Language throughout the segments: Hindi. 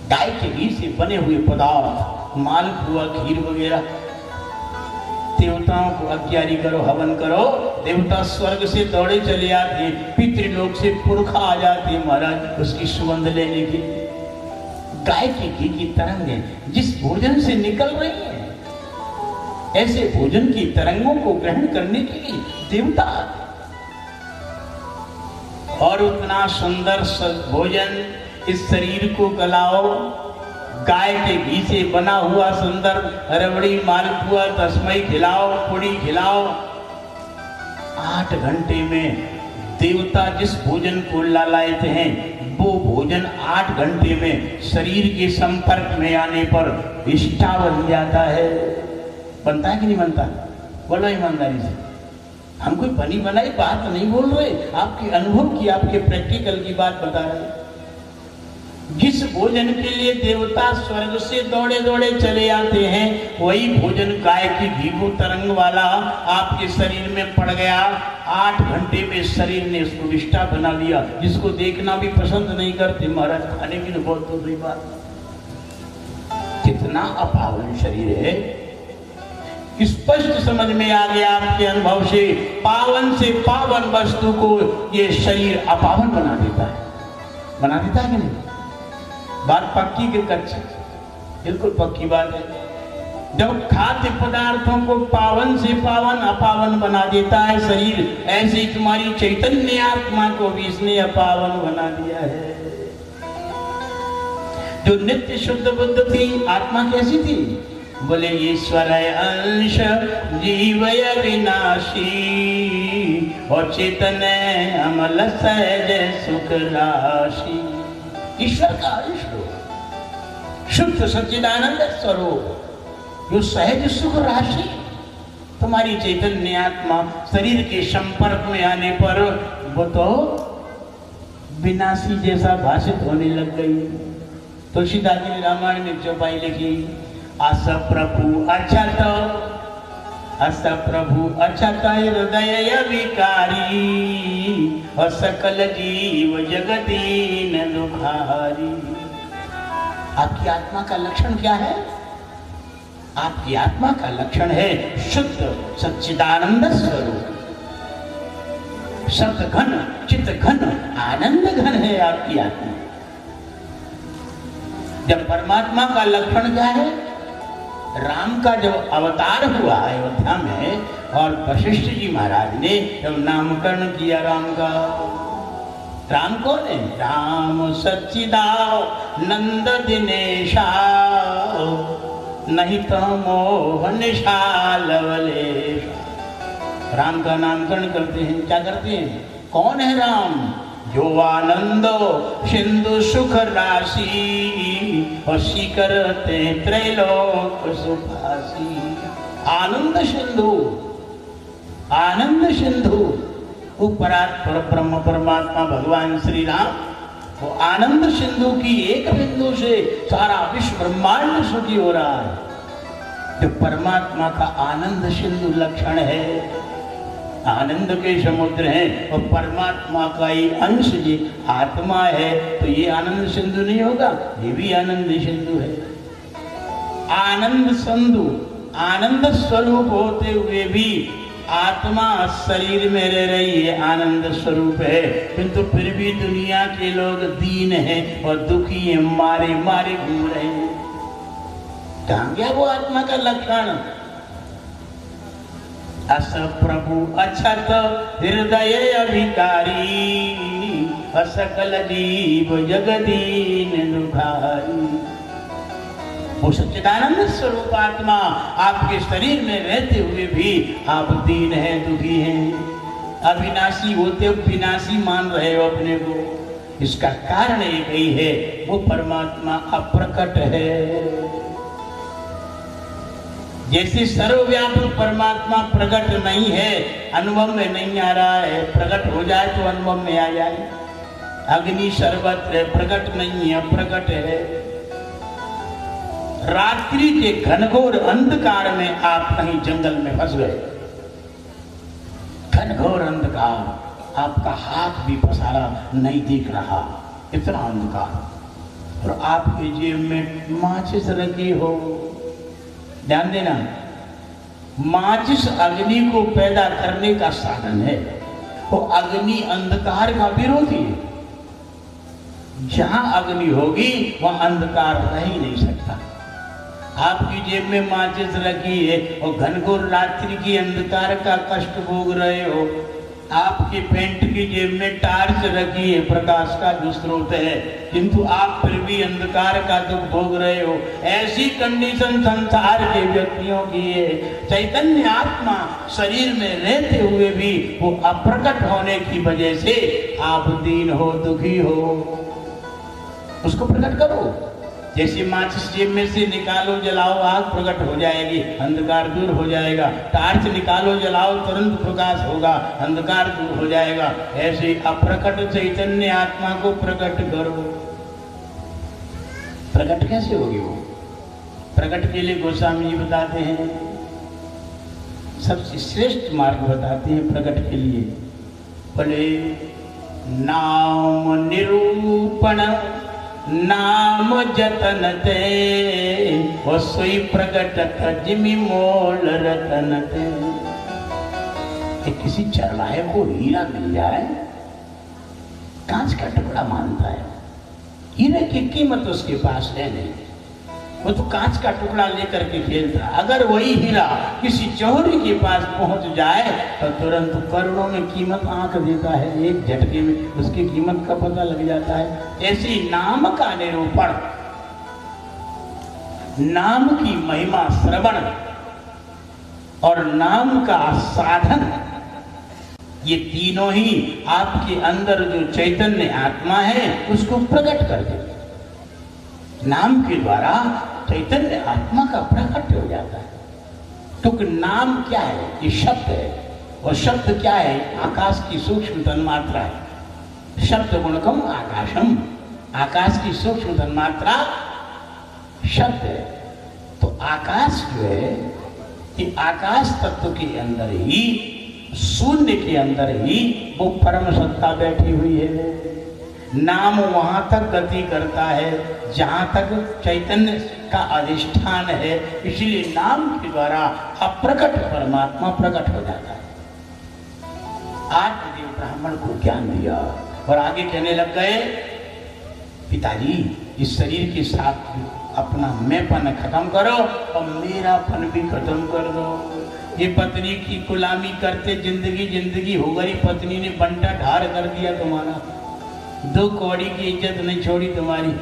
गाय के घी से बने हुए पदार्थ, मालपुआ, खीर वगैरह, देवताओं को आज्ञारी करो, हवन करो। देवता स्वर्ग से दौड़े चले आते, पितृलोक से पुरखा आ जाते महाराज उसकी सुगंध लेने के लिए। गाय के घी की तरंगें जिस भोजन से निकल रही हैं, ऐसे भोजन की तरंगों को ग्रहण करने के लिए देवता आते। और उतना सुंदर भोजन इस शरीर को गलाओ, गाय के घी से बना हुआ सुंदर रबड़ी, मालपुआ, तस्मई खिलाओ, पुड़ी खिलाओ। 8 घंटे में देवता जिस भोजन को लालायते हैं, वो भोजन 8 घंटे में शरीर के संपर्क में आने पर इष्टा बन जाता है। बनता है कि नहीं बनता? बोलो ईमानदारी से। हम कोई बनी बनाई बात नहीं बोल रहे, आपके अनुभव की, आपके प्रैक्टिकल की बात बता रहे। जिस भोजन के लिए देवता स्वर्ग से दौड़े दौड़े चले आते हैं, वही भोजन गाय की घी को तरंग वाला आपके शरीर में पड़ गया। 8 घंटे में शरीर ने उसको विष्टा बना लिया, जिसको देखना भी पसंद नहीं करते महाराज, खाने की तो बहुत दूसरी बात। कितना अपावन शरीर है, स्पष्ट समझ में आ गया आपके अनुभव से। पावन से पावन वस्तु को ये शरीर अपावन बना देता है। बना देता है कि नहीं? बात पक्की कि कच्ची? बिल्कुल पक्की बात है। जब खाद्य पदार्थों को पावन से पावन अपावन बना देता है शरीर, ऐसे ही तुम्हारी चैतन्य आत्मा को भी इसने अपावन बना दिया है। जो नित्य शुद्ध बुद्ध थी, आत्मा कैसी थी? बोले ईश्वर अंश जीवय विनाशी और चेतन अमल सहज सुख राशि। ईश्वर का अंश हो, शुद्ध सच्चिदानंद स्वरूप, जो सहज सुख राशि। तुम्हारी चैतन्य आत्मा शरीर के संपर्क में आने पर वो तो विनाशी जैसा भाषित होने लग गई। तुलसीदास जी ने रामायण में चौपाई लिखी, अस प्रभु अछत, अस प्रभु अछत हृदय विकारी और सकल जीव जगदीन दुखारी। आपकी आत्मा का लक्षण क्या है? आपकी आत्मा का लक्षण है शुद्ध सच्चिदानंद स्वरूप, शब्द घन, चित्त घन, आनंद घन है आपकी आत्मा। जब परमात्मा का लक्षण क्या है? राम का जब अवतार हुआ अयोध्या में और वशिष्ठ जी महाराज ने जब नामकरण किया राम का, राम कौन है? राम सच्चिदानंद दिनेशा नहीं तो मोह निशाल लवलेशा। राम का नामकरण करते हैं, क्या करते हैं? कौन है राम? जो आनंदो सिंधु सुख राशि वशी करते त्रैलोक सुखासी। आनंद सिंधु, आनंद सिंधु, वो परात्पर ब्रह्म परमात्मा भगवान श्री राम, वो आनंद सिंधु की एक बिंदु से सारा विश्व ब्रह्मांड सुखी हो रहा है। जो परमात्मा का आनंद सिंधु लक्षण है, आनंद के समुद्र हैं और परमात्मा का ही अंश ये आत्मा है, तो ये आनंद सिंधु नहीं होगा? ये भी आनंद सिंधु है। आनंद सिंधु, आनंद स्वरूप होते हुए भी आत्मा शरीर में रह रही है, आनंद स्वरूप है, किंतु फिर भी दुनिया के लोग दीन हैं और दुखी हैं, मारे मारे घूम रहे हैं। कहाँ गया वो आत्मा का लक्षण? अस प्रभु अछत हृदय अभिकारी असकल जीव जगदीन दुखारी। वो सच्चिदानंद स्वरूप आत्मा आपके शरीर में रहते हुए भी आप दीन हैं, दुखी हैं, अविनाशी होते विनाशी मान रहे हो अपने को। इसका कारण एक ही है, वो परमात्मा अप्रकट है। जैसे सर्वव्यापक परमात्मा प्रकट नहीं है, अनुभव में नहीं आ रहा है, प्रकट हो जाए तो अनुभव में आ जाए। अग्नि सर्वत्र प्रकट नहीं है, अप्रकट है। रात्रि के घनघोर अंधकार में आप कहीं जंगल में फंस गए, घनघोर अंधकार, आपका हाथ भी पसारा नहीं दिख रहा, इतना अंधकार। और आपकी जेब में माचिस रखी हो, ध्यान देना, माचिस अग्नि को पैदा करने का साधन है। वो अग्नि अंधकार का विरोधी है। जहां अग्नि होगी वहां अंधकार रह ही नहीं सकता। आपकी जेब में माचिस रखी है और घनघोर रात्रि की अंधकार का कष्ट भोग रहे हो, आपकी पेंट की जेब में टार्च रखी है, प्रकाश का जो स्रोत है, किंतु आप फिर भी अंधकार का दुख भोग रहे हो। ऐसी कंडीशन संसार के व्यक्तियों की है। चैतन्य आत्मा शरीर में रहते हुए भी वो अप्रकट होने की वजह से आप दीन हो, दुखी हो, उसको प्रकट करो। जैसे माचिस जेब में से निकालो, जलाओ, आग प्रकट हो जाएगी, अंधकार दूर हो जाएगा। टार्च निकालो, जलाओ, तुरंत प्रकाश होगा, अंधकार दूर हो जाएगा। ऐसे अप्रकट चैतन्य आत्मा को प्रकट करो। प्रकट कैसे होगी वो? प्रकट के लिए गोस्वामी जी बताते हैं, सबसे श्रेष्ठ मार्ग बताते हैं प्रकट के लिए। बोले नाम निरूपण नाम जतन ते वो सोई प्रकट जिमि मोल रतन ते। किसी चरवाहे को हीरा मिल जाए, कांच का टुकड़ा मानता है, हीरे की कीमत उसके पास है नहीं, वो तो कांच का टुकड़ा लेकर के खेलता। अगर वही हीरा किसी चौहरी के पास पहुंच जाए तो तुरंत करोड़ों में कीमत आंक देता है, एक झटके में उसकी कीमत का पता लग जाता है। ऐसी नाम का निरूपण, नाम की महिमा श्रवण और नाम का साधन, ये तीनों ही आपके अंदर जो चैतन्य आत्मा है उसको प्रकट कर देते। नाम के द्वारा चैतन्य आत्मा का प्रकट हो जाता है। क्योंकि नाम क्या है? ये शब्द है, और शब्द क्या है? आकाश की सूक्ष्म तन्मात्रा है। शब्द गुणकम आकाशम, आकाश की सूक्ष्म तन्मात्रा शब्द है। तो आकाश जो है, कि आकाश तत्व के अंदर ही, शून्य के अंदर ही वो परम सत्ता बैठी हुई है। नाम वहां तक गति करता है जहां तक चैतन्य का अधिष्ठान है। इसलिए नाम के द्वारा अप्रकट परमात्मा प्रकट हो जाता है। आत्मदेव ब्राह्मण को ज्ञान दिया और आगे कहने लग गए, पिताजी इस शरीर के साथ अपना मैंपन खत्म करो और मेरापन भी खत्म कर दो। ये पत्नी की गुलामी करते जिंदगी हो गई, पत्नी ने बंटा ढार कर दिया तुम्हारा, 2 कौड़ी की इज्जत नहीं छोड़ी तुम्हारी,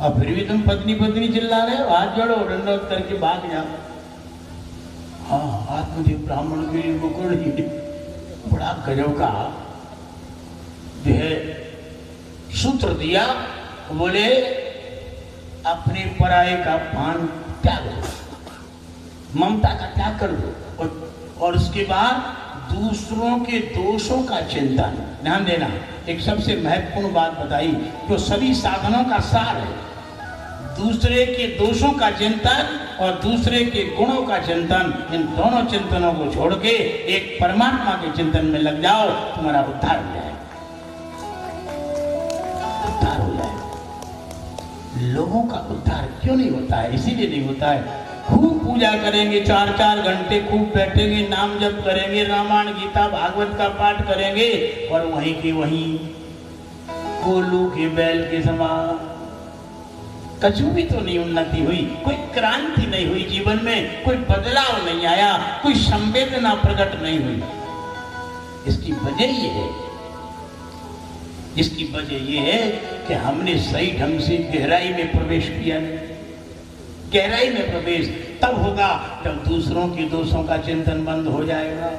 और फिर भी तुम पत्नी पत्नी चिल्ला रहे हो। हाथ जोड़ो, दंडवत करके भाग जाओ। हाँ, आत्मदेव ब्राह्मण के लिए को बड़ा गजब का जो है सूत्र दिया। बोले अपने पराये का भान त्याग दो, ममता का त्याग कर दो, और उसके बाद दूसरों के दोषों का चिंतन। ध्यान देना, एक सबसे महत्वपूर्ण बात बताई जो सभी साधनों का सार है। दूसरे के दोषों का चिंतन और दूसरे के गुणों का चिंतन, इन दोनों चिंतनों को छोड़ के एक परमात्मा के चिंतन में लग जाओ, तुम्हारा उद्धार हो जाएगा। उद्धार हो जाएगा। लोगों का उद्धार क्यों नहीं होता है? इसीलिए नहीं होता है। खूब पूजा करेंगे, 4-4 घंटे खूब बैठेंगे, नाम जप करेंगे, रामायण गीता भागवत का पाठ करेंगे, और वहीं की वहीं कोल्लू के बैल के समान कछु भी तो नहीं उन्नति हुई, कोई क्रांति नहीं हुई जीवन में, कोई बदलाव नहीं आया, कोई संवेदना प्रकट नहीं हुई। इसकी वजह ये है, इसकी वजह ये है कि हमने सही ढंग से गहराई में प्रवेश किया नहीं। गहराई में प्रवेश तब होगा जब दूसरों के दोषों का चिंतन बंद हो जाएगा।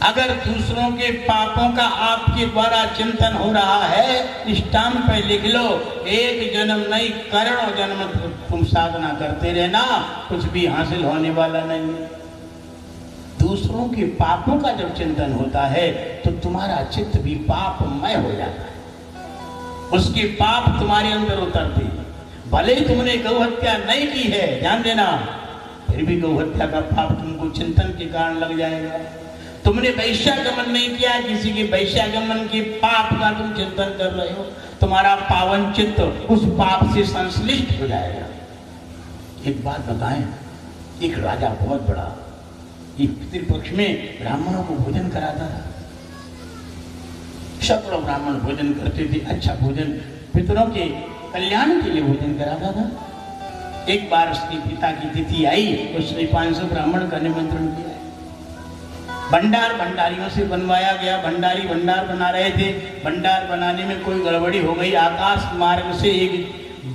अगर दूसरों के पापों का आपके द्वारा चिंतन हो रहा है, स्टाम्प पे लिख लो, 1 जन्म नहीं करोड़ों जन्म तुम साधना करते रहना, कुछ भी हासिल होने वाला नहीं है। दूसरों के पापों का जब चिंतन होता है तो तुम्हारा चित्त भी पापमय हो जाता है, उसके पाप तुम्हारे अंदर उतरते हैं। भले ही तुमने गौ हत्या नहीं की है, ध्यान देना, फिर भी गौ हत्या का पाप तुमको चिंतन के कारण लग जाएगा। तुमने वैश्यागमन नहीं किया, किसी के वैश्यागमन के पाप का तुम चिंतन कर रहे हो, तुम्हारा पावन चित्त उस पाप से संश्लिष्ट हो जाएगा। एक बात बताएं, एक राजा बहुत बड़ा पितृपक्ष में ब्राह्मणों को भोजन कराता था। सैकड़ों ब्राह्मण भोजन करते थे, अच्छा भोजन, पितरों के कल्याण के लिए भोजन कराता था। एक बार उसके पिता की तिथि आई, उसने 500 ब्राह्मण का निमंत्रण किया। भंडार भंडारियों से बनवाया गया। भंडारी भंडार बना रहे थे। भंडार बनाने में कोई गड़बड़ी हो गई। आकाश मार्ग से एक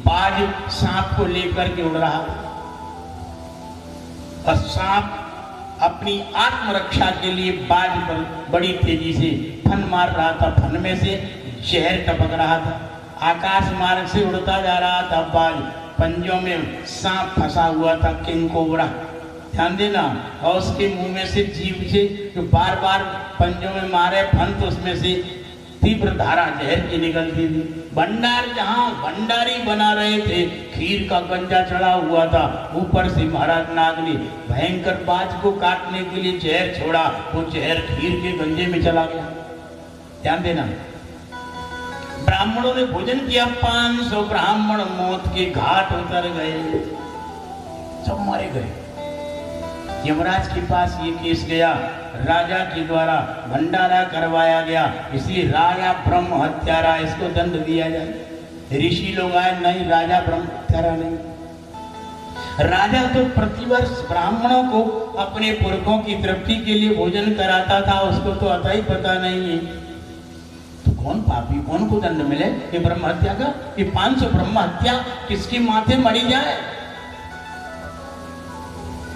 बाज सांप को लेकर के उड़ रहा और सांप अपनी आत्मरक्षा के लिए बाज पर बड़ी तेजी से फन मार रहा था। फन में से जहर टपक रहा था। आकाश मार्ग से उड़ता जा रहा था बाज, पंजों में सांप फंसा हुआ था, किंग कोबरा, ध्यान देना। और उसके मुंह में से जीभ से जो बार बार पंजों में मारे फन, तो उसमें से तीव्र धारा जहर की निकलती थी। भंडार जहां भंडारी बना रहे थे, खीर का गंजा चढ़ा हुआ था। ऊपर से महाराज नाग ने भयंकर बाज को काटने के लिए जहर छोड़ा। वो जहर खीर के गंजे में चला गया। ध्यान देना। ब्राह्मणों ने भोजन किया। 500 ब्राह्मण मौत के घाट उतर गए, सब मारे गए। यमराज के पास ये केस गया, राजा के द्वारा भंडारा करवाया गया, इसलिए राजा ब्रह्म हत्यारा, इसको दंड दिया जाए। ऋषि लोग आए, नहीं राजा ब्रह्म हत्यारा नहीं। राजा तो प्रतिवर्ष ब्राह्मणों को अपने पुरखों की तृप्ति के लिए भोजन कराता था, उसको तो अता ही पता नहीं है। तो कौन पापी, कौन को दंड मिले? ये ब्रह्म हत्या का, ये 500 ब्रह्म हत्या किसके माथे मरी जाए?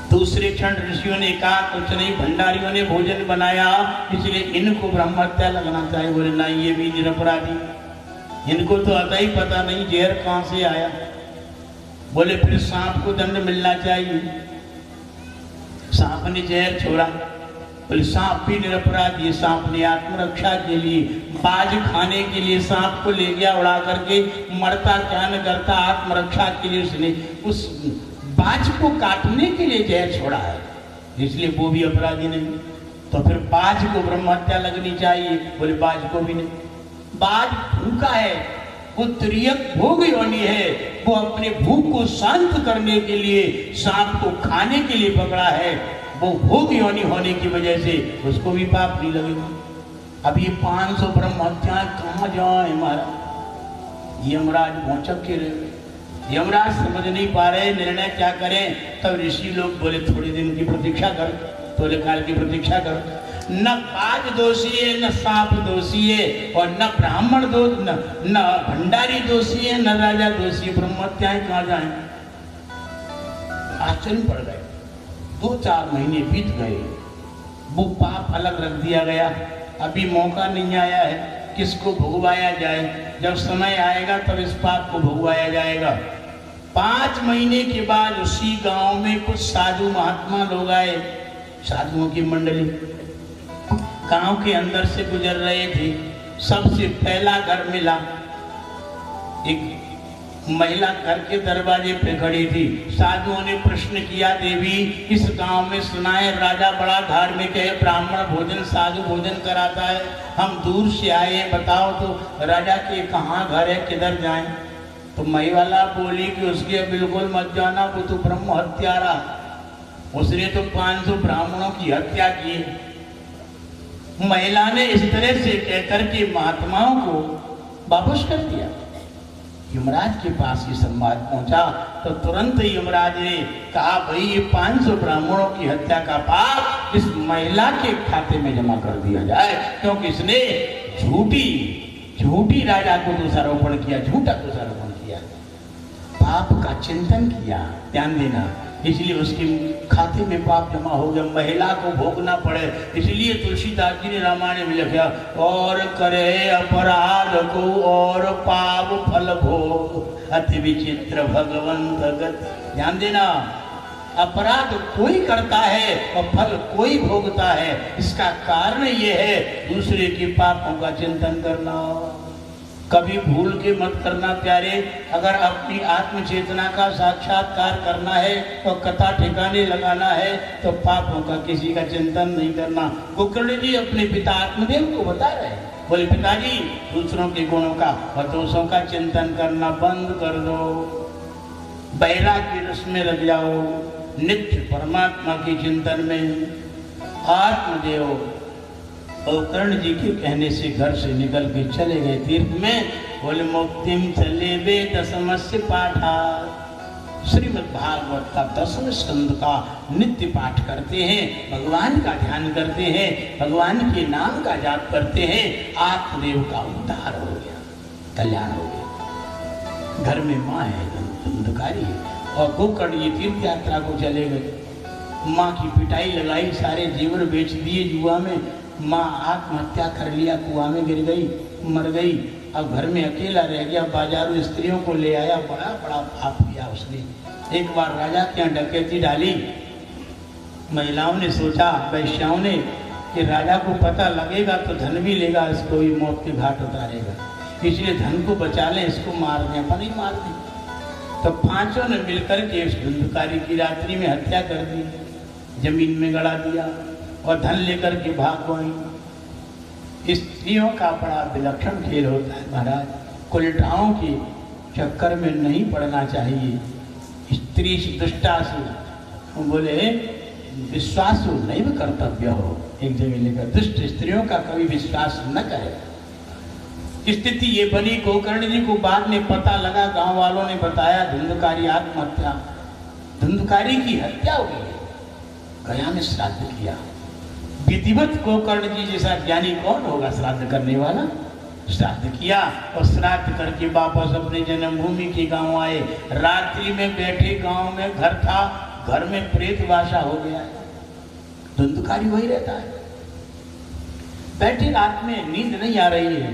दूसरे क्षण ऋषियों ने कहा कुछ नहीं, भंडारियों ने भोजन बनाया इसलिए इनको ब्रह्म हत्या लगना चाहिए। बोले नहीं, ये भी निरपराधी, इनको तो आता ही पता नहीं जहर कहां से आया। बोले फिर सांप को दंड मिलना चाहिए। सांप ने जहर छोड़ा। बोले सांप भी निरपराधी, सांप ने आत्मरक्षा के लिए, बाज खाने के लिए सांप को ले गया उड़ा करके, मरता क्या न करता, आत्मरक्षा के लिए उसने उस बाज को काटने के लिए जहर छोड़ा है, इसलिए वो भी अपराधी नहीं। तो फिर बाज को ब्रह्म हत्या लगनी चाहिए। बोले बाज को भी नहीं, बाज भूखा है, वो त्रियक भोग योनि है, वो अपने भूख को शांत करने के लिए सांप को खाने के लिए पकड़ा है। वो भोग योनि होने की वजह से उसको भी पाप नहीं लगेगा। अब ये 500 ब्रह्म हत्याएं कहाँ जाए महाराज? यमराज भौचक के रहे। यमराज समझ नहीं पा रहे निर्णय क्या करें। तब ऋषि लोग बोले थोड़ी दिन की प्रतीक्षा करो, थोड़े काल की प्रतीक्षा करो। न बाज दोषी है, न सांप दोषी है, और न ब्राह्मण दोष, न भंडारी दोषी है, न राजा दोषी है। ब्रह्म हत्याएं कहाँ जाए? आश्चर्य पड़ गए। 2-4 महीने बीत गए, वो पाप अलग रख दिया गया। अभी मौका नहीं आया है किसको भुगवाया जाए। जब समय आएगा तब इस पाप को भुगवाया जाएगा। 5 महीने के बाद उसी गांव में कुछ साधु महात्मा लोग आए, साधुओं की मंडली गांव के अंदर से गुजर रहे थे। सबसे पहला घर मिला, एक महिला घर के दरवाजे पे खड़ी थी। साधुओं ने प्रश्न किया, देवी इस गांव में सुना है राजा बड़ा धार्मिक है, ब्राह्मण भोजन साधु भोजन कराता है, हम दूर से आए हैं, बताओ तो राजा के कहाँ घर है, किधर जाएं? तो महिला बोली कि उसके बिल्कुल मत जाना, वो तो ब्रह्म हत्यारा, उसने तो 500 ब्राह्मणों की हत्या की। महिला ने इस तरह से कहकर के महात्माओं को वापस कर दिया। यमराज के पास ये संवाद पहुंचा तो तुरंत यमराज ने कहा, भाई ये 500 ब्राह्मणों की हत्या का पाप इस महिला के खाते में जमा कर दिया जाए, क्योंकि इसने झूठी राजा को दोषारोपण किया, झूठा दोषारोपण किया, पाप का चिंतन किया। ध्यान देना, इसलिए उसके खाते में पाप जमा हो गया, महिला को भोगना पड़े। इसलिए तुलसीदास जी ने रामायण में लिखा, और करे अपराध को और पाप फल भोग, अति विचित्र भगवंत गत। ध्यान देना, अपराध कोई करता है और फल कोई भोगता है। इसका कारण ये है दूसरे के पापों का चिंतन करना। कभी भूल के मत करना प्यारे। अगर अपनी आत्म चेतना का साक्षात्कार करना है तो कथा ठिकाने लगाना है तो पापों का किसी का चिंतन नहीं करना। गोकर्ण जी अपने पिता आत्मदेव को बता रहे हैं, बोले पिताजी दूसरों के गुणों का और दोषों का चिंतन करना बंद कर दो, वैराग्य रस में लग जाओ, नित्य परमात्मा के चिंतन में आत्मदेव। गोकर्ण जी के कहने से घर से निकल के चले गए तीर्थ में। बोले मुक्तिम चले वे दशमस्य पाठा, श्रीमद् भागवत का 10वें स्कंद का नित्य पाठ करते हैं, भगवान का ध्यान करते हैं, भगवान के नाम का जाप करते हैं। आत्मदेव का उद्धार हो गया, कल्याण हो गया। घर में माँ है धुंधकारी और गोकर्ण ये तीर्थ यात्रा को चले गए। माँ की पिटाई लगाई, सारे जेवर बेच दिए जुआ में। माँ आत्महत्या कर लिया, कुआं में गिर गई, मर गई। अब घर में अकेला रह गया, बाजारों स्त्रियों को ले आया, बड़ा बड़ा पाप किया उसने। एक बार राजा के यहाँ डकैती डाली, महिलाओं ने सोचा, वैश्याओं ने, कि राजा को पता लगेगा तो धन भी लेगा, इसको भी मौत के घाट उतारेगा, इसलिए धन को बचा लें, इसको मार दें, अपन ही मार दें। तो पांचों ने मिलकर के उस धुंधकारी की रात्रि में हत्या कर दी, जमीन में गड़ा दिया और धन लेकर के भाग गई। स्त्रियों का बड़ा विलक्षण खेल होता है महाराज, कुलटाओं के चक्कर में नहीं पड़ना चाहिए। स्त्री दुष्टासु, बोले विश्वासु नहीं भी कर्तव्य हो, एक जगह लेकर दुष्ट स्त्रियों का कभी विश्वास न करे। स्थिति ये बनी। गोकर्ण जी को बाद में पता लगा, गांव वालों ने बताया धुंधकारी आत्महत्या, धुंधकारी की हत्या हो गई। गया में श्राद्ध किया, विधिवत गोकर्ण जी जैसा ज्ञानी कौन होगा श्राद्ध करने वाला। श्राद्ध किया और श्राद्ध करके वापस अपने जन्मभूमि के गांव आए। रात्रि में बैठे, गांव में घर था, घर में प्रेत वासा हो गया है, धुंधकारी वही रहता है। बैठे रात में नींद नहीं आ रही है,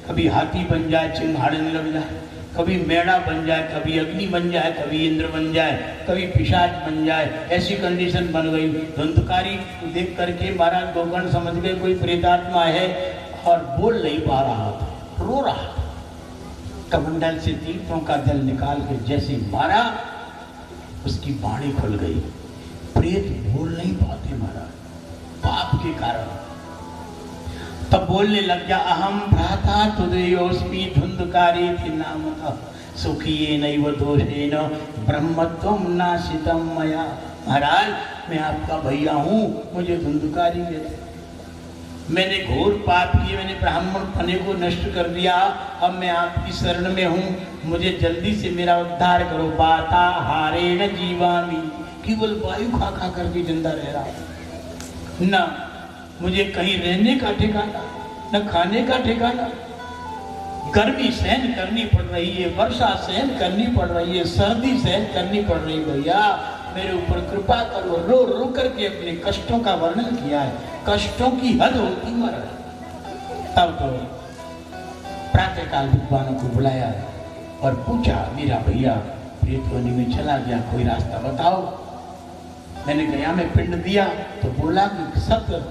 कभी हाथी बन जाए, चिंगाड़ने लग जाए, कभी मेढ़ा बन जाए, कभी अग्नि बन जाए, कभी इंद्र बन जाए, कभी पिशाच बन जाए, ऐसी कंडीशन बन गई। धुंधकारी देख करके महाराज गोकर्ण समझ गए कोई प्रेतात्मा है और बोल नहीं पा रहा था, रो रहा था। कमंडल से तीर्थों का जल निकाल के जैसे मारा, उसकी बाणी खुल गई। प्रेत बोल नहीं पाते महाराज, पाप के कारण। तब बोलने लग गया, अहम भ्राता तुदयोस्मि धुंधकारी थी नाम सुखिये नैव दोषेन ब्रह्मत्वम नाशितम मया। महाराज मैं आपका भैया हूँ, मुझे धुंधकारी कहते, मैंने घोर पाप किए, मैंने ब्राह्मण पने को नष्ट कर दिया, अब मैं आपकी शरण में हूँ, मुझे जल्दी से मेरा उद्धार करो। बाता हारेण जीवामी, केवल वायु खा खा करके जिंदा रह रहा हूँ, न मुझे कहीं रहने का ठिकाना, न खाने का ठिकाना। गर्मी सहन करनी पड़ रही है, वर्षा सहन करनी पड़ रही है, सर्दी सहन करनी पड़ रही है। भैया मेरे ऊपर कृपा करो। रो रो करके अपने कष्टों का वर्णन किया है। कष्टों की हद होती महाराज। तब तो प्रातःकाल विद्वानों को बुलाया और पूछा, मेरा भैया प्रेतवनी में चला गया, कोई रास्ता बताओ। मैंने गया में पिंड दिया तो बोला कि सत्य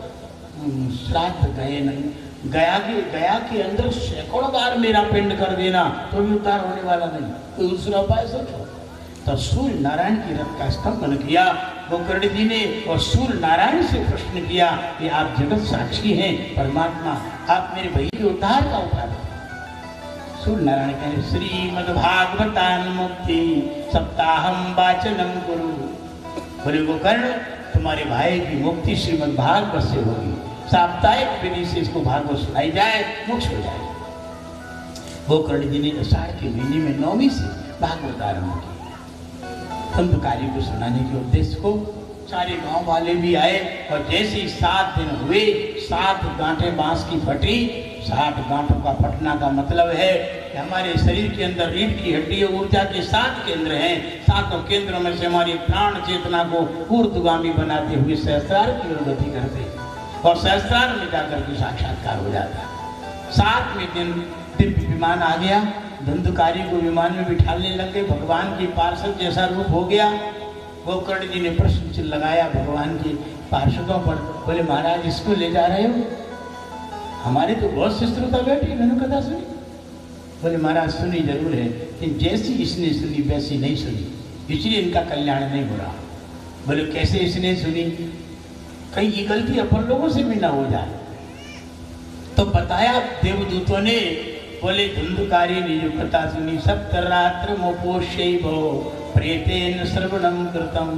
श्राद्ध गए नहीं, गया के अंदर सैकड़ों बार मेरा पिंड कर देना तो भी उद्धार होने वाला नहीं, कोई दूसरा उपाय सोचो। तो सूर्य नारायण की रथ का स्तंभन किया गोकर्ण जी ने और सूर्य नारायण से प्रश्न किया कि आप जगत साक्षी हैं परमात्मा, आप मेरे भैया के उद्धार का उपाय दो। सूर्य नारायण कहे, श्रीमद्भागवतान मुक्ति सप्ताहम वाचनम गुरु। बोले गोकर्ण तुम्हारे भाई की मुक्ति श्रीमद्भागवत से होगी, साप्ताहिक विधि से इसको भागवत सुनाई जाए, मोक्ष हो जाए। गोकर्ण जी ने आषाढ़ के महीने में 9वीं से भागवत आरंभ की। धुंधकारी को सुनाने के उद्देश्य को सारे गांव वाले भी आए और जैसे ही 7 दिन हुए, 7 गांठें बांस की फटी। 7 गांठों का फटना का मतलब है कि हमारे शरीर के अंदर रीढ़ की हड्डी और ऊर्जा के 7 केंद्र हैं। 7 केंद्रों में से हमारी प्राण चेतना को ऊर्ध्वगामी बनाते हुए सहस्रार की ओर गति करते और सहस्रार में जाकर के साक्षात्कार हो जाता है। 7वें दिन दिव्य विमान आ गया, धुंधकारी को विमान में बिठाने लग गए, भगवान की पार्षद जैसा रूप हो गया। गोकर्ण जी ने प्रश्न लगाया भगवान के पार्षदों पर, बोले महाराज इसको ले जा रहे हो? हमारे तो बहुत से श्रोता बैठे, मैंने कथा सुनी। बोले महाराज सुनी जरूर है, लेकिन जैसी इसने सुनी वैसी नहीं सुनी, इसलिए इनका कल्याण नहीं हो रहा। बोले कैसे इसने सुनी? कहीं ये गलती अपन लोगों से भी ना हो जाए। तो बताया देवदूतों ने, बोले धुंधकारी ने जो कथा सुनी, सप्तरात्र मोपोष्यैव प्रेतेन श्रवणम कृतम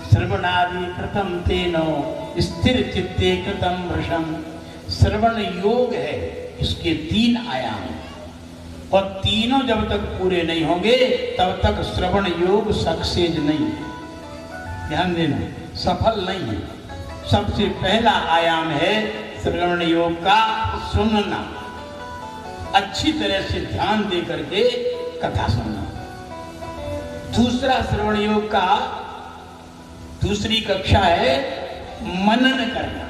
श्रवणादि कृतम तेनो स्थिर चित्ते कृतम भृशम। श्रवण योग है, इसके 3 आयाम, और तीनों जब तक पूरे नहीं होंगे तब तक श्रवण योग सक्सेस नहीं, ध्यान देना, सफल नहीं है। सबसे पहला आयाम है श्रवण योग का सुनना, अच्छी तरह से ध्यान दे करके कथा सुनना। दूसरा श्रवण योग का दूसरी कक्षा है मनन करना।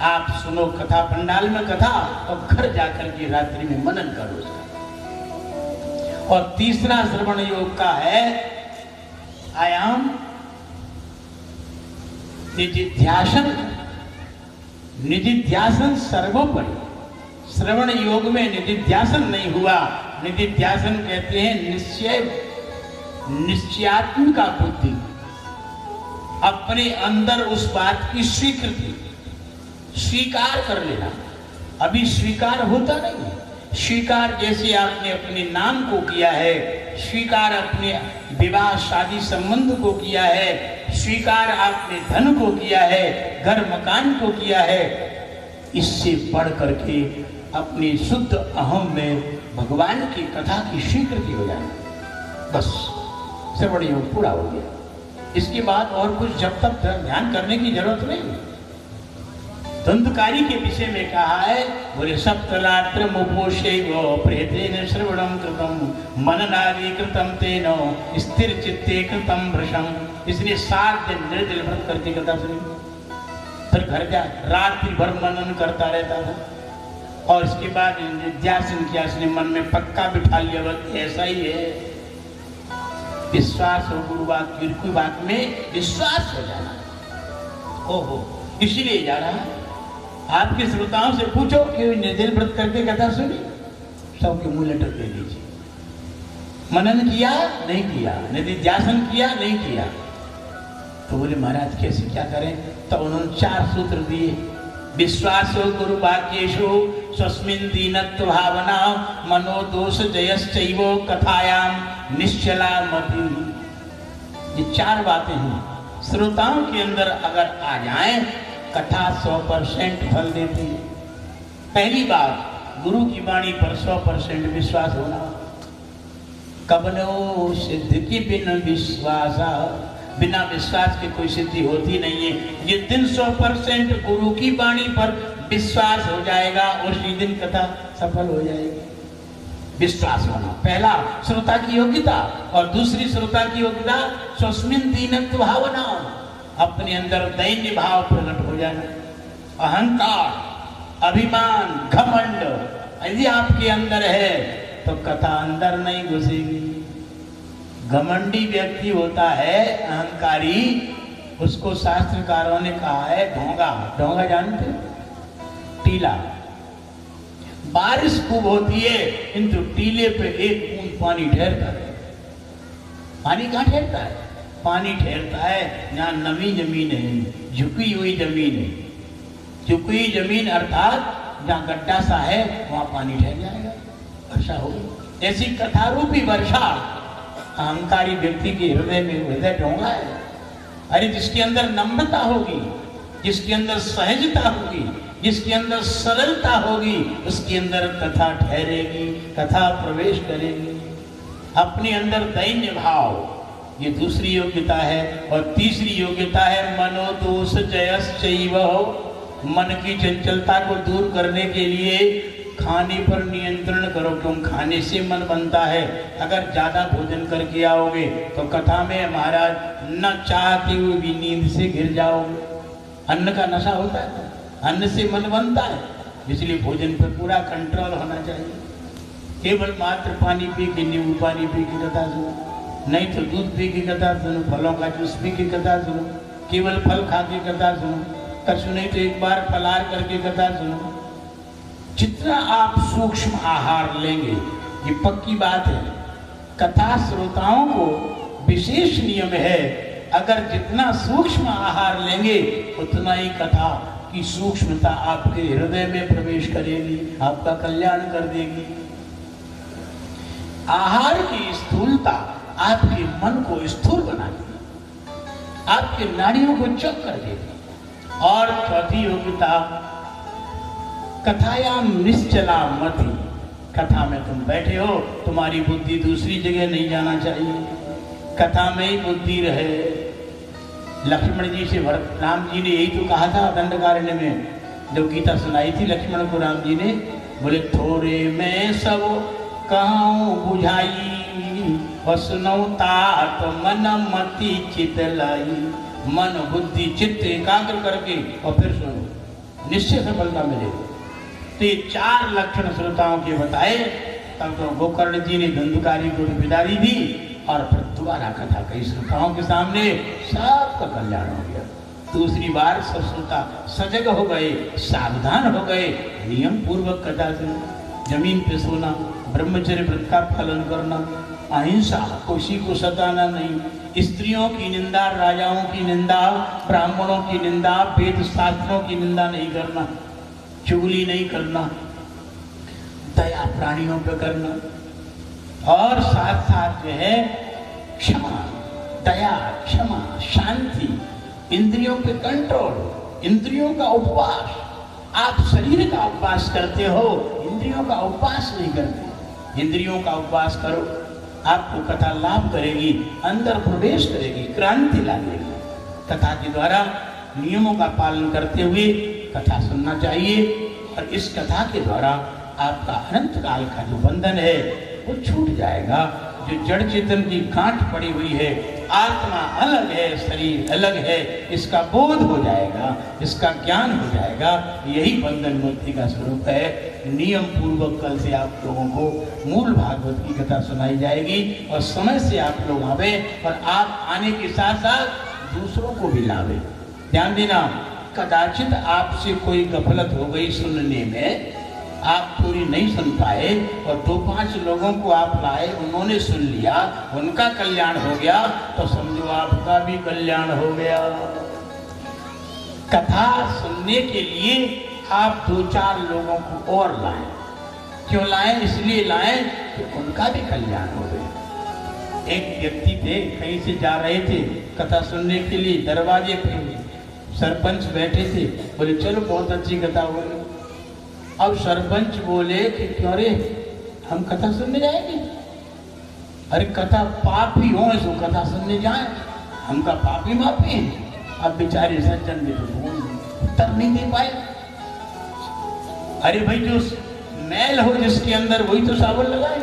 आप सुनो कथा, पंडाल में कथा, और घर जाकर के रात्रि में मनन करो उसका। और तीसरा श्रवण योग का है आयाम निधिध्यासन। निधिध्यासन सर्वोपरि। श्रवण योग में निधिध्यासन नहीं हुआ, निधिध्यासन कहते हैं निश्चयात्मिका बुद्धि, अपने अंदर उस बात की स्वीकृति, स्वीकार कर लेना। अभी स्वीकार होता नहीं है। स्वीकार जैसे आपने अपने नाम को किया है, स्वीकार अपने विवाह शादी संबंध को किया है, स्वीकार आपने धन को किया है, घर मकान को किया है, इससे बढ़ करके अपनी शुद्ध अहम में भगवान की कथा की स्वीकृति हो जाए, बस श्रवण योग पूरा हो गया। इसके बाद और कुछ जब तक ध्यान करने की जरूरत नहीं। धुंधकारी के विषय में कहा है, बोले सप्तरात्र मुपोषैव प्रेतेन श्रवणम कृतम मननादि कृतम तेनो स्थिर चित्ते कृतम भृशम। इसलिए 7 दिन निर्जल व्रत करके कथा सुनी, फिर घर जा रात्रि भर मनन करता रहता था, और इसके बाद निध्यासन किया। इसने मन में पक्का बिठा लिया, बस ऐसा ही है, विश्वास हो गुरु वाक्य, कोई बात में विश्वास हो जाना। ओहो, इसीलिए जा रहा है। आपके श्रोताओं से पूछो कि निर्जल व्रत करके कथा सुनी, सबके मुंह लटक दे दीजिए। मनन किया नहीं किया, निधिध्यासन किया नहीं किया, तो बोले महाराज कैसे क्या करें? तो उन्होंने 4 सूत्र दिए। विश्वासो गुरु वाक्येषु स्वस्मिन् दीनत्व भावना मनोदोष जयश्चैव कथायाम निश्चला मति। ये 4 बातें हैं, श्रोताओं के अंदर अगर आ जाएं, कथा 100% फल देती है। पहली बात, गुरु की वाणी पर 100% विश्वास होना। कबनो सिद्ध की बिन विश्वासा, बिना विश्वास के कोई सिद्धि होती नहीं है। जिस दिन 100% गुरु की वाणी पर विश्वास हो जाएगा, उसी दिन कथा सफल हो जाएगी। विश्वास होना पहला, श्रोता की योग्यता, और दूसरी श्रोता की योग्यता स्वस्मिन् दीनत्व भावना, अपने अंदर दैन्य भाव प्रकट हो जाना। अहंकार, अभिमान, घमंड यदि आपके अंदर है तो कथा अंदर नहीं घुसेगी। घमंडी व्यक्ति होता है, अहंकारी, उसको शास्त्रकारों ने कहा है ढोंगा। ढोंगा जानते? टीला। बारिश खूब होती है किंतु टीले पे एक बूंद पानी ठहरता है। पानी कहाँ ठहरता है? पानी ठहरता है जहाँ नमी जमीन है, झुकी हुई जमीन है। झुकी हुई जमीन अर्थात जहाँ गड्ढा सा है वहाँ पानी ठहर जाएगा, वर्षा होगी। ऐसी कथा रूपी वर्षा अहंकारी व्यक्ति के हृदय में, हृदय ढोंगा है। अरे जिसके अंदर नम्रता होगी, जिसके अंदर सहजता होगी, जिसके अंदर सरलता होगी, उसके अंदर कथा ठहरेगी, कथा प्रवेश करेगी। अपने अंदर दैन्य भाव, ये दूसरी योग्यता है। और तीसरी योग्यता है मनोदोष जयश्चैव, मन की चंचलता को दूर करने के लिए खाने पर नियंत्रण करो, क्यों? खाने से मन बनता है। अगर ज्यादा भोजन करके आओगे तो कथा में महाराज न चाहते हुए भी नींद से गिर जाओगे। अन्न का नशा होता है, अन्न से मन बनता है, इसलिए भोजन पर पूरा कंट्रोल होना चाहिए। केवल मात्र पानी पी के, नींबू पानी पी के कथा सुनो, नहीं तो दूध पी के कथा सुनो, फलों का जूस पी के कथा सुनो, केवल फल खा के कथा सुनो, कछु नहीं तो एक बार फलाहार करके कथा सुनो। जितना आप सूक्ष्म आहार लेंगे, ये पक्की बात है, कथा श्रोताओं को विशेष नियम है, अगर जितना सूक्ष्म आहार लेंगे उतना ही कथा की सूक्ष्मता आपके हृदय में प्रवेश करेगी, आपका कल्याण कर देगी। आहार की स्थूलता आपके मन को स्थूल बना देगी, आपके नाड़ियों को चौक कर देगी। और चौथी योग्यता, कथायाम निश्चला मति। कथा में तुम बैठे हो, तुम्हारी बुद्धि दूसरी जगह नहीं जाना चाहिए, कथा में ही बुद्धि रहे। लक्ष्मण जी से राम जी ने यही तो कहा था दंडकारण्य में, जब गीता सुनाई थी लक्ष्मण को राम जी ने, बोले थोड़े में सब कहूं बुझाई और सुनो तात मन मति चित लाई। मन बुद्धि चित्त एकाग्र करके और फिर सुनो, निश्चय सफलता मिलेगी। तो ये 4 लक्षण श्रोताओं के बताए, तब तो गोकर्ण जी ने धंधुकारी को विदाई दी और फिर दोबारा कथा कही श्रोताओं के सामने, सबका कल्याण हो गया। दूसरी बार सब श्रोता सजग हो गए, सावधान हो गए, नियम पूर्वक कथा सुनी। जमीन पे सोना, ब्रह्मचर्य व्रत का पालन करना, अहिंसा, किसी को सताना नहीं, स्त्रियों की निंदा, राजाओं की निंदा, ब्राह्मणों की निंदा, वेद शास्त्रों की निंदा नहीं करना, चुगली नहीं करना, दया प्राणियों पे करना, और साथ साथ जो है क्षमा, दया, क्षमा, शांति, इंद्रियों पे कंट्रोल, इंद्रियों का उपवास। आप शरीर का उपवास करते हो, इंद्रियों का उपवास नहीं करते। इंद्रियों का उपवास करो, आपको कथा लाभ करेगी, अंदर प्रवेश करेगी, क्रांति ला देगी। कथा के द्वारा नियमों का पालन करते हुए कथा सुनना चाहिए, और इस कथा के द्वारा आपका अनंत काल का जो बंधन है वो छूट जाएगा। जो जड़ चेतन की गांठ पड़ी हुई है, आत्मा अलग है, शरीर अलग है, इसका बोध हो जाएगा, इसका ज्ञान हो जाएगा। यही बंधन मुक्ति का स्वरूप है। नियम पूर्वक कल से आप लोगों को मूल भागवत की कथा सुनाई जाएगी, और समय से आप लोग आवे, और आप आने के साथ साथ दूसरों को भी लावे। ध्यान देना, कदाचित आपसे कोई गफलत हो गई सुनने में, आप पूरी नहीं सुन पाए, और 2-5 लोगों को आप लाए, उन्होंने सुन लिया, उनका कल्याण हो गया, तो समझो आपका भी कल्याण हो गया। कथा सुनने के लिए आप 2-4 लोगों को और लाएं। क्यों लाएं? इसलिए लाएं कि उनका भी कल्याण हो गया। एक व्यक्ति थे, कहीं से जा रहे थे कथा सुनने के लिए, दरवाजे पे सरपंच बैठे थे, बोले चलो बहुत अच्छी कथा हो रही। अब सरपंच बोले कि क्यों रे, हम कथा सुनने जाएंगे? अरे कथा पापी हो तो कथा सुनने जाए, हम का पापी मापी हैं। अब बेचारे सज्जन भी तो उत्तर नहीं दे पाए। अरे भाई, जो मैल हो जिसके अंदर वही तो साबुन लगाए,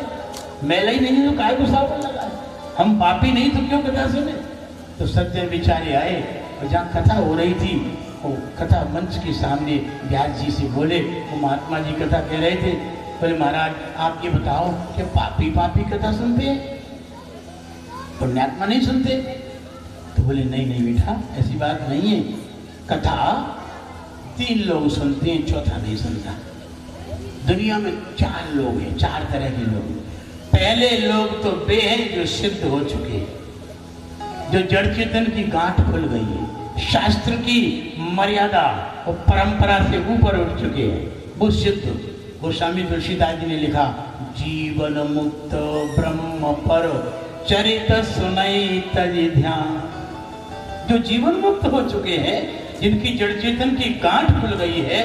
मैल ही नहीं तो काय को साबुन लगाए? हम पापी नहीं तो क्यों कथा सुने? तो सज्जन बेचारे आए, और जहाँ कथा हो रही थी, वो कथा मंच के सामने व्यास जी से बोले, वो महात्मा जी कथा कह रहे थे, बोले महाराज आप ये बताओ कि पापी कथा सुनते हैं, पुण्यात्मा नहीं सुनते? तो बोले नहीं नहीं बेटा, ऐसी बात नहीं है। कथा 3 लोग सुनते हैं, चौथा नहीं सुनता। दुनिया में 4 लोग हैं, 4 तरह के लोग। पहले लोग तो वे हैं जो सिद्ध हो चुके हैं, जो जड़ चेतन की गांठ खुल गई है, शास्त्र की मर्यादा और परंपरा से ऊपर उठ चुके हैं, वो सिद्ध। गोस्वामी तुलसीदास जी ने लिखा, जीवन मुक्त ब्रह्म पर चरित सुनई तज ध्यान। जो जीवन मुक्त हो चुके हैं, जिनकी जड़ चेतन की गांठ खुल गई है,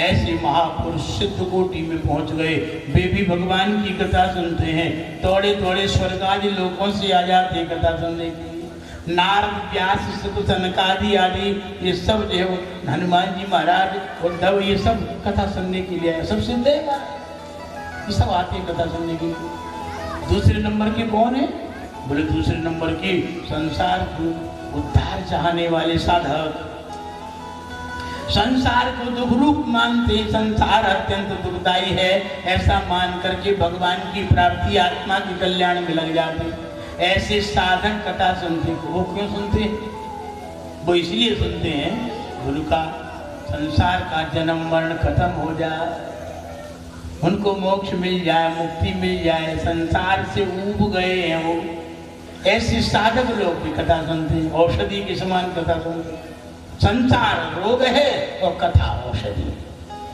ऐसे महापुरुष सिद्ध कोटि में पहुंच गए। वे भी भगवान की कथा सुनते हैं, थोड़े थोड़े स्वर्ग आदि लोगों से आ जाते कथा सुनने के लिए। नारद, व्यास, सुत, सनकादि आदि ये सब जो है, हनुमान जी महाराज, उद्धव, ये सब कथा सुनने के लिए सब सिद्ध है, ये सब आते हैं कथा सुनने के लिए। दूसरे नंबर के कौन है? बोले दूसरे नंबर के संसार को उद्धार चाहने वाले साधक, संसार को दुख रूप मानते, संसार अत्यंत दुखदायी है ऐसा मान करके भगवान की प्राप्ति, आत्मा के कल्याण में लग जाते। ऐसे साधक कथा सुनते। वो क्यों सुनते? वो इसलिए सुनते हैं गुरु का संसार का जन्म मरण खत्म हो जाए, उनको मोक्ष मिल जाए, मुक्ति मिल जाए, संसार से ऊब गए हैं वो। ऐसे साधक लोग भी कथा सुनते हैं, औषधि के समान कथा सुनते हैं। संसार रोग है और कथा औषधि।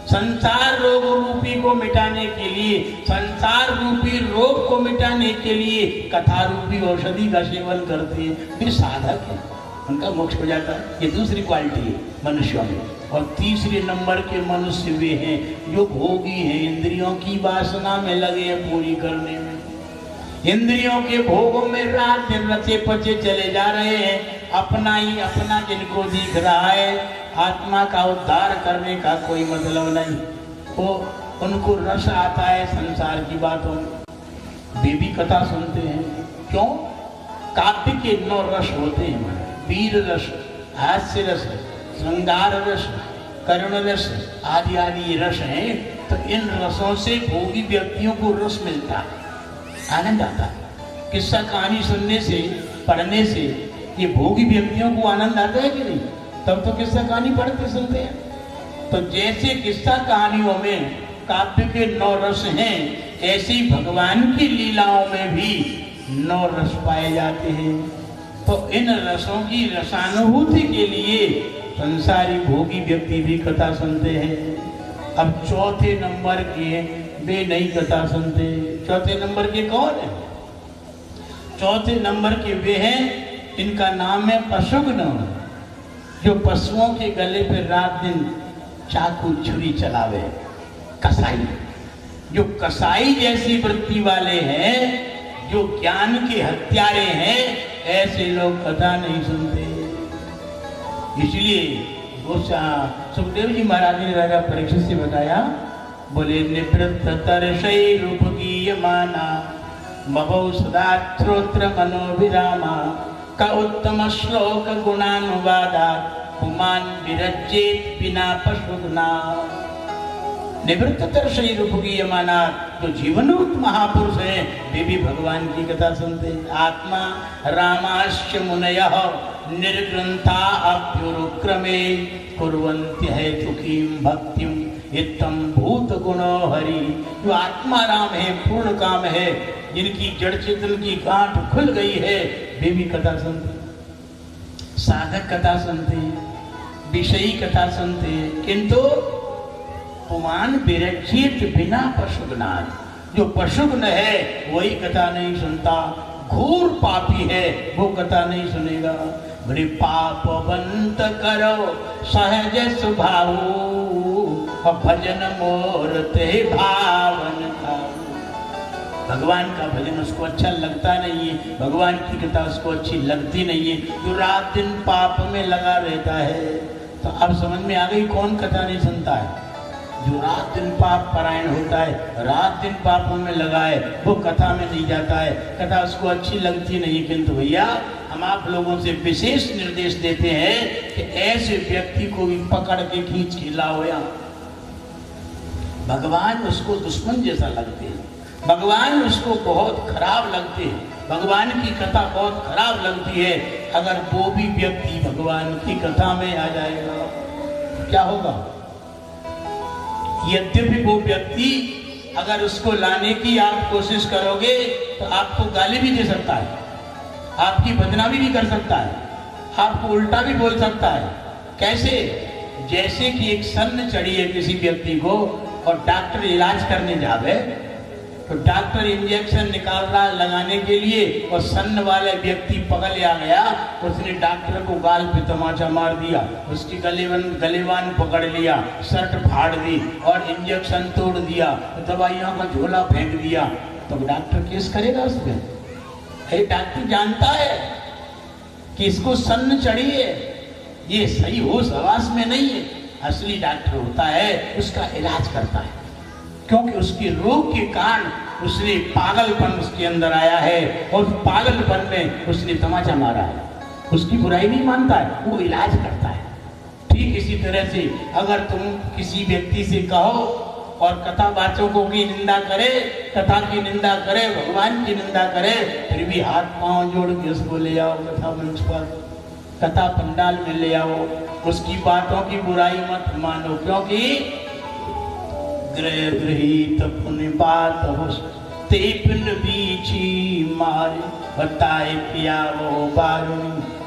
संसार रोग रूपी को मिटाने के लिए, संसार रूपी रोग को मिटाने के लिए कथा रूपी औषधि का सेवन करते हैं। फिर साधक है, उनका मोक्ष हो जाता है। ये दूसरी क्वालिटी है मनुष्यों में। और तीसरे नंबर के मनुष्य वे हैं जो भोगी हैं, इंद्रियों की वासना में लगे हैं पूरी करने में। इंद्रियों के भोगों में रात दिन रचे पचे चले जा रहे हैं। अपना ही अपना जिनको दिख रहा है, आत्मा का उद्धार करने का कोई मतलब नहीं। वो उनको रस आता है संसार की बातों में। वे भी कथा सुनते हैं। क्यों? काव्य के 9 रस होते हैं। वीर रस, हास्य रस, श्रृंगार रस, करुण रस आदि आदि रस हैं। तो इन रसों से भोगी व्यक्तियों को रस मिलता है, आनंद आता है। किस्सा कहानी सुनने से, पढ़ने से ये भोगी व्यक्तियों को आनंद आता है कि नहीं? तब तो किस्सा कहानी पढ़ते सुनते हैं। तो जैसे किस्सा कहानियों में काव्य के 9 रस हैं, ऐसे ही भगवान की लीलाओं में भी 9 रस पाए जाते हैं। तो इन रसों की रसानुभूति के लिए संसारी भोगी व्यक्ति भी कथा सुनते हैं। अब चौथे नंबर के वे नहीं कथा सुनते। चौथे नंबर के कौन है? चौथे नंबर के वे हैं, इनका नाम है पशुघ्न, जो पशुओं के गले पे रात दिन चाकू छुरी चलावे। कसाई, जो कसाई जैसी वृत्ति वाले हैं, जो ज्ञान के हत्यारे हैं, ऐसे लोग कथा नहीं सुनते। इसलिए सुखदेव जी महाराज ने राजा परीक्षित से बताया, बोले निवृत्त तरशै रूपगीयमाना मभौ सदा श्रोत्र मनोभिरामा का उत्तम श्लोक गुणानुवादा पुमान विरज्येत बिना पशुघ्ना। निवृत्त तरशै रूपगीयमाना, जो जीवनोक्त महापुरुष हैं, वे भी भगवान की कथा सुनते हैं। आत्मा रामाश्च मुनयः निर्ग्रंथा अभ्युरुक्रमे कुर्वन्ति हेतुकीं भक्तिं इत्थं भूत गुणो हरि। जो आत्मा राम है, पूर्ण काम है, जिनकी जड़ चेतन की गांठ खुल गई है, वे भी कथा सुनते हैं। साधक कथा सुनते हैं, विषयी कथा सुनते हैं, किंतु पुमान विरचित बिना पशुघ्नात्, जो पशुघ्न है वही कथा नहीं सुनता। घोर पापी है वो कथा नहीं सुनेगा। बड़े पापवंत करो सहज स्वभाव भजन मोर ते भावन था। भगवान का भजन उसको अच्छा लगता नहीं है, भगवान की कथा उसको अच्छी लगती नहीं है, जो रात दिन पाप में लगा रहता है। तो अब समझ में आ गई कौन कथा नहीं सुनता है? जो रात दिन पाप परायण होता है, रात दिन पापों में लगा है, वो कथा में नहीं जाता है, कथा उसको अच्छी लगती नहीं। किंतु भैया हम आप लोगों से विशेष निर्देश देते हैं कि ऐसे व्यक्ति को भी पकड़ के खींच के लाओ यहाँ। भगवान उसको दुश्मन जैसा लगते हैं, भगवान उसको बहुत खराब लगते हैं, भगवान की कथा बहुत खराब लगती है। अगर वो भी व्यक्ति भगवान की कथा में आ जाएगा, क्या होगा? यद्यपि वो व्यक्ति अगर उसको लाने की आप कोशिश करोगे तो आपको गाली भी दे सकता है, आपकी बदनामी भी कर सकता है, आपको उल्टा भी बोल सकता है। कैसे? जैसे कि एक सन्न चढ़ी है किसी व्यक्ति को और डॉक्टर इलाज करने जावे, तो डॉक्टर इंजेक्शन निकाल रहा लगाने के लिए और सन्न वाले व्यक्ति पगल आ गया, उसने डॉक्टर को गाल पे तमाचा मार दिया, उसकी गलेवान पकड़ लिया, शर्ट फाड़ दी और इंजेक्शन तोड़ दिया, दवाइयों का झोला फेंक दिया, तो डॉक्टर केस करेगा उस पर? अरे डॉक्टर जानता है कि इसको सन्न चढ़ी है, ये सही होश हवास में नहीं है। असली डॉक्टर होता है, उसका इलाज करता है, क्योंकि उसके रोग के कारण उसने पागलपन उसके अंदर आया है और पागलपन में उसने तमाचा मारा है। उसकी बुराई नहीं मानता है, वो इलाज करता है। ठीक इसी तरह से अगर तुम किसी व्यक्ति से कहो और कथावाचकों की निंदा करे, कथा की निंदा करे, भगवान की निंदा करे, फिर भी हाथ पांव जोड़ के उसको ले आओ कथा मंच पर, कथा पंडाल में ले आओ, उसकी बातों की बुराई मत मानो, क्योंकि ग्रह गृहीत पुण्य बात हो तेपन बीची मारे बताए पिया वो बारू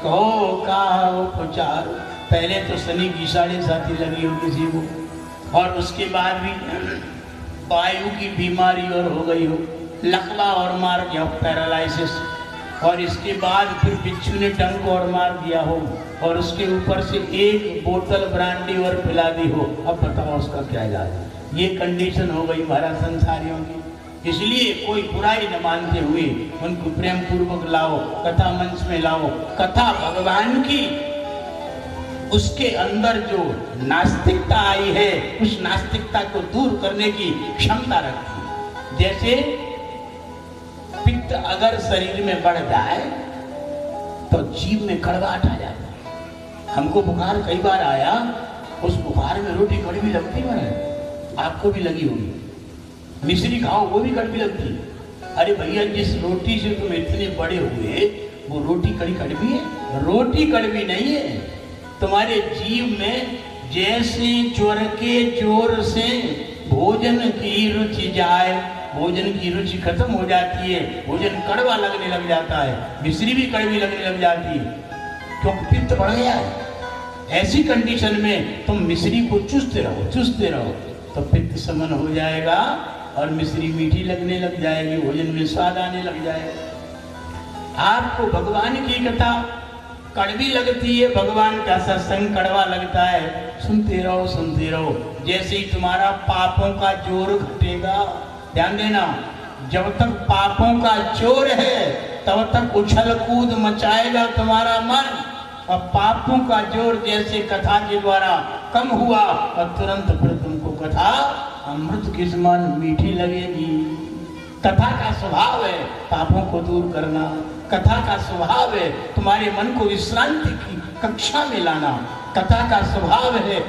कहो का उपचार। पहले तो शनि की 7.5 लगी हो किसी को, और उसके बाद भी वायु की बीमारी और हो गई हो, लकवा और मार गया हो, पैरालिसिस, और इसके बाद फिर बिच्छू ने डंक और मार दिया हो, और उसके ऊपर से 1 बोतल ब्रांडी और पिला दी हो। अब बताओ उसका क्या इलाज है? ये कंडीशन हो गई महाराज संसारियों की। इसलिए कोई बुराई न मानते हुए उनको प्रेम पूर्वक लाओ, कथा मंच में लाओ। कथा भगवान की, उसके अंदर जो नास्तिकता आई है उस नास्तिकता को दूर करने की क्षमता रखती है। जैसे पित्त अगर शरीर में बढ़ जाए तो जीभ में कड़वाहट आ जाता है। हमको बुखार कई बार आया, उस बुखार में रोटी कड़वी लगती है, आपको भी लगी होगी। मिश्री खाओ वो भी कड़वी लगती है। अरे भैया, जिस रोटी से तुम इतने बड़े हुए वो रोटी कड़वी है? रोटी कड़वी नहीं है। तुम्हारे जीव में जैसे ज्वर के जोर से भोजन की रुचि जाए, भोजन की रुचि खत्म हो जाती है, भोजन कड़वा लगने लग जाता है, मिश्री भी कड़वी लगने लग जाती है, क्योंकि पित्त बढ़ गया है। ऐसी कंडीशन में तुम मिश्री को चूसते रहो तो पित्त समन हो जाएगा और मिश्री मीठी लगने लग जाएगी, भोजन में स्वाद आने लग जाएगा। आपको भगवान की कथा कड़वी लगती है, भगवान का सत्संग कड़वा लगता है, सुनते रहो। जैसे ही तुम्हारा पापों का जोर घटेगा, ध्यान देना, जब तक पापों का जोर है तब तक उछल कूद मचाएगा तुम्हारा मन, और पापों का जोर जैसे कथा के द्वारा कम हुआ और तुरंत फिर तुमको कथा अमृत के समान मीठी लगेगी। कथा का स्वभाव है पापों को दूर करना, कथा का स्वभाव है तुम्हारे मन को विश्रांति की कक्षा में लाना, कथा का स्वभाव है